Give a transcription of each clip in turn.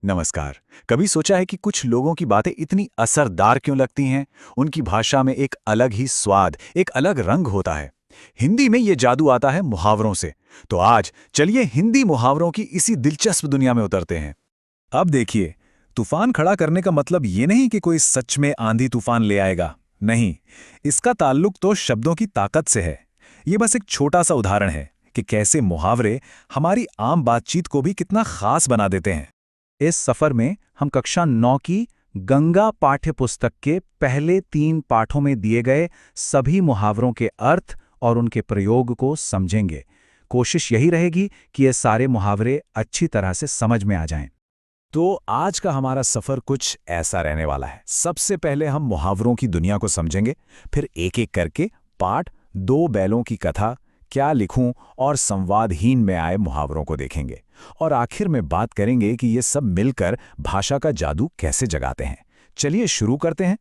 नमस्कार। कभी सोचा है कि कुछ लोगों की बातें इतनी असरदार क्यों लगती हैं? उनकी भाषा में एक अलग ही स्वाद, एक अलग रंग होता है। हिंदी में ये जादू आता है मुहावरों से। तो आज चलिए हिंदी मुहावरों की इसी दिलचस्प दुनिया में उतरते हैं। अब देखिए, तूफान खड़ा करने का मतलब ये नहीं कि कोई सच में आंधी तूफान ले आएगा। नहीं, इसका ताल्लुक तो शब्दों की ताकत से है। ये बस एक छोटा सा उदाहरण है कि कैसे मुहावरे हमारी आम बातचीत को भी कितना खास बना देते हैं। इस सफर में हम कक्षा 9 की गंगा पाठ्य पुस्तक के पहले 3 पाठों में दिए गए सभी मुहावरों के अर्थ और उनके प्रयोग को समझेंगे। कोशिश यही रहेगी कि ये सारे मुहावरे अच्छी तरह से समझ में आ जाएं। तो आज का हमारा सफर कुछ ऐसा रहने वाला है। सबसे पहले हम मुहावरों की दुनिया को समझेंगे, फिर एक-एक करके पाठ, 2 बैलों की कथा, क्या लिखूं और संवादहीन में आए मुहावरों को देखेंगे। और आखिर में बात करेंगे कि ये सब मिलकर भाषा का जादू कैसे जगाते हैं। चलिए शुरू करते हैं।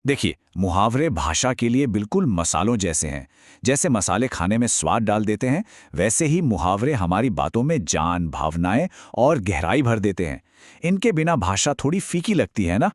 देखिए, मुहावरे भाषा के लिए बिल्कुल मसालों जैसे हैं। जैसे मसाले खाने में स्वाद डाल देते हैं, वैसे ही मुहावरे हमारी बातों में जान, भावनाएं और गहराई भर देते हैं। इनके बिना भाषा थोड़ी फीकी लगती है ना।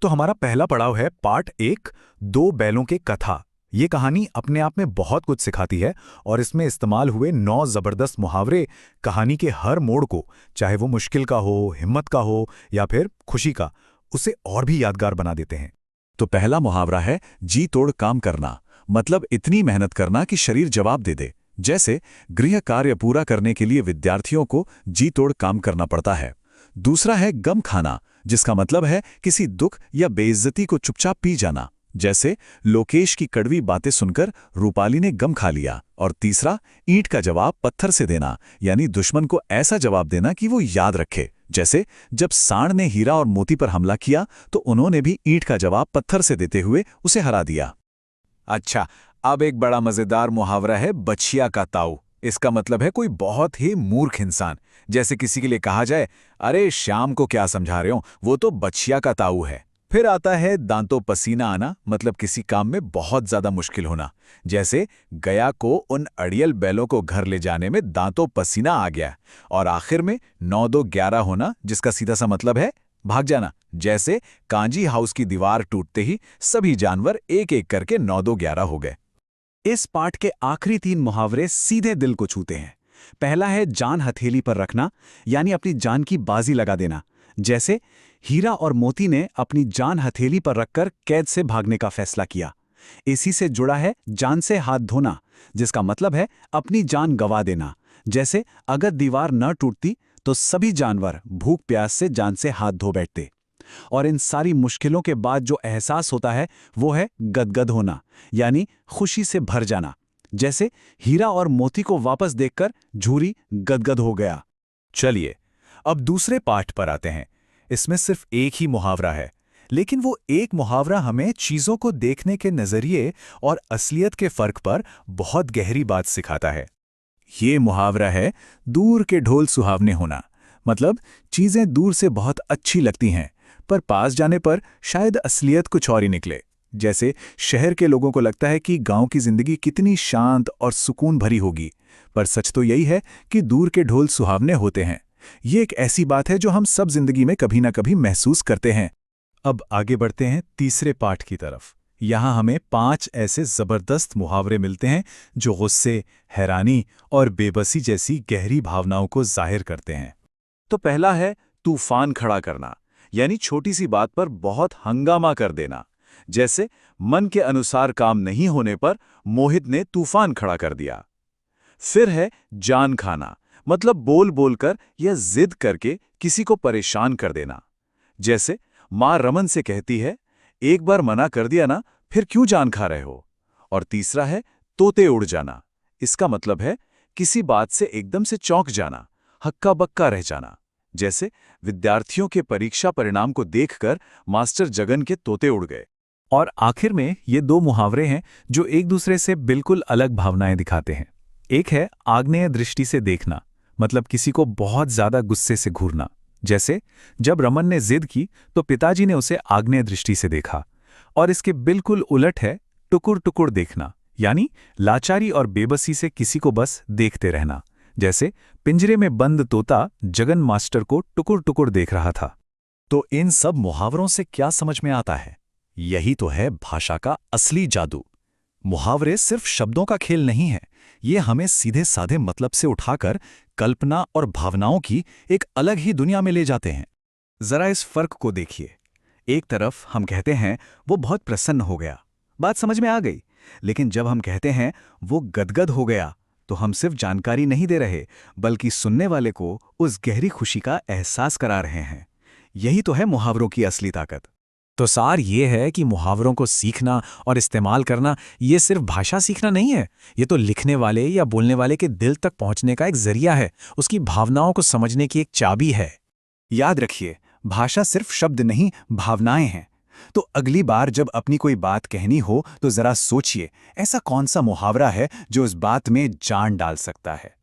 तो हमारा पहला पड़ाव है पाठ 1, 2 बैलों के कथा। ये कहानी अपने आप में बहुत कुछ सिखाती है और इसमें इस्तेमाल हुए 9 जबरदस्त मुहावरे कहानी के हर मोड़ को, चाहे वो मुश्किल का हो, हिम्मत का हो या फिर खुशी का, उसे और भी यादगार बना देते हैं। तो पहला मुहावरा है जी तोड़ काम करना। मतलब इतनी मेहनत करना कि शरीर जवाब दे दे। जैसे गृह कार्य पूरा करने के लिए विद्यार्थियों को जी तोड़ काम करना पड़ता है। दूसरा है गम खाना, जिसका मतलब है किसी दुख या बेइज्जती को चुपचाप पी जाना। जैसे लोकेश की कड़वी बातें सुनकर रूपाली ने गम खा लिया। और तीसरा, ईंट का जवाब पत्थर से देना, यानी दुश्मन को ऐसा जवाब देना कि वो याद रखे। जैसे जब सांड ने हीरा और मोती पर हमला किया तो उन्होंने भी ईंट का जवाब पत्थर से देते हुए उसे हरा दिया। अच्छा, अब एक बड़ा मजेदार मुहावरा है बछिया का ताऊ। इसका मतलब है कोई बहुत ही मूर्ख इंसान। जैसे किसी के लिए कहा जाए, अरे श्याम को क्या समझा रहे हो, वो तो बछिया का ताऊ है। फिर आता है दांतों पसीना आना, मतलब किसी काम में बहुत ज्यादा मुश्किल होना। जैसे गया को उन अड़ियल बैलों को घर ले जाने में दांतों पसीना आ गया। और आखिर में 9-2-11 होना, जिसका सीधा सा मतलब है भाग जाना। जैसे कांजी हाउस की दीवार टूटते ही सभी जानवर एक-एक करके 9-2-11 हो गए। इस पाठ के आखिरी 3 मुहावरे सीधे दिल को छूते हैं। पहला है जान हथेली पर रखना, यानी अपनी जान की बाजी लगा देना। जैसे हीरा और मोती ने अपनी जान हथेली पर रखकर कैद से भागने का फैसला किया। इसी से जुड़ा है जान से हाथ धोना, जिसका मतलब है अपनी जान गंवा देना। जैसे अगर दीवार न टूटती तो सभी जानवर भूख प्यास से जान से हाथ धो बैठते। और इन सारी मुश्किलों के बाद जो एहसास होता है वो है गदगद होना, यानी खुशी से भर जाना। जैसे हीरा और मोती को वापस देखकर झूरी गदगद हो गया। चलिए अब दूसरे पाठ पर आते हैं। इसमें सिर्फ एक ही मुहावरा है, लेकिन वो एक मुहावरा हमें चीजों को देखने के नजरिए और असलियत के फर्क पर बहुत गहरी बात सिखाता है। ये मुहावरा है दूर के ढोल सुहावने होना। मतलब चीजें दूर से बहुत अच्छी लगती हैं, पर पास जाने पर शायद असलियत कुछ और ही निकले। जैसे शहर के लोगों को लगता है कि गांव की जिंदगी कितनी शांत और सुकून भरी होगी, पर सच तो यही है कि दूर के ढोल सुहावने होते हैं। ये एक ऐसी बात है जो हम सब जिंदगी में कभी ना कभी महसूस करते हैं। अब आगे बढ़ते हैं तीसरे पाठ की तरफ। यहाँ हमें 5 ऐसे जबरदस्त मुहावरे मिलते हैं जो गुस्से, हैरानी और बेबसी जैसी गहरी भावनाओं को जाहिर करते हैं। तो पहला है तूफान खड़ा करना, यानी छोटी सी बात पर बहुत हंगामा कर देना। जैसे मन के अनुसार काम नहीं होने पर मोहित ने तूफान खड़ा कर दिया। फिर है जान खाना, मतलब बोल बोलकर या जिद करके किसी को परेशान कर देना। जैसे मां रमन से कहती है, एक बार मना कर दिया ना, फिर क्यों जान खा रहे हो। और तीसरा है तोते उड़ जाना। इसका मतलब है किसी बात से एकदम से चौंक जाना, हक्का बक्का रह जाना। जैसे विद्यार्थियों के परीक्षा परिणाम को देखकर मास्टर जगन के तोते उड़ गए। और आखिर में ये 2 मुहावरे हैं जो एक दूसरे से बिल्कुल अलग भावनाएं दिखाते हैं। एक है आग्नेय दृष्टि से देखना, मतलब किसी को बहुत ज्यादा गुस्से से घूरना। जैसे जब रमन ने जिद की तो पिताजी ने उसे आग्नेय दृष्टि से देखा। और इसके बिल्कुल उलट है टुकुर टुकुर देखना, यानी लाचारी और बेबसी से किसी को बस देखते रहना। जैसे पिंजरे में बंद तोता जगन मास्टर को टुकुर टुकुर देख रहा था। तो इन सब मुहावरों से क्या समझ में आता है? यही तो है भाषा का असली जादू। मुहावरे सिर्फ शब्दों का खेल नहीं है, ये हमें सीधे साधे मतलब से उठाकर कल्पना और भावनाओं की एक अलग ही दुनिया में ले जाते हैं। जरा इस फर्क को देखिए। एक तरफ हम कहते हैं वो बहुत प्रसन्न हो गया, बात समझ में आ गई। लेकिन जब हम कहते हैं वो गदगद हो गया, तो हम सिर्फ जानकारी नहीं दे रहे, बल्कि सुनने वाले को उस गहरी खुशी का एहसास करा रहे हैं। यही तो है मुहावरों की असली ताकत। तो सार ये है कि मुहावरों को सीखना और इस्तेमाल करना ये सिर्फ भाषा सीखना नहीं है, ये तो लिखने वाले या बोलने वाले के दिल तक पहुंचने का एक जरिया है, उसकी भावनाओं को समझने की एक चाबी है। याद रखिए, भाषा सिर्फ शब्द नहीं, भावनाएं हैं। तो अगली बार जब अपनी कोई बात कहनी हो तो जरा सोचिए, ऐसा कौन सा मुहावरा है जो उस बात में जान डाल सकता है।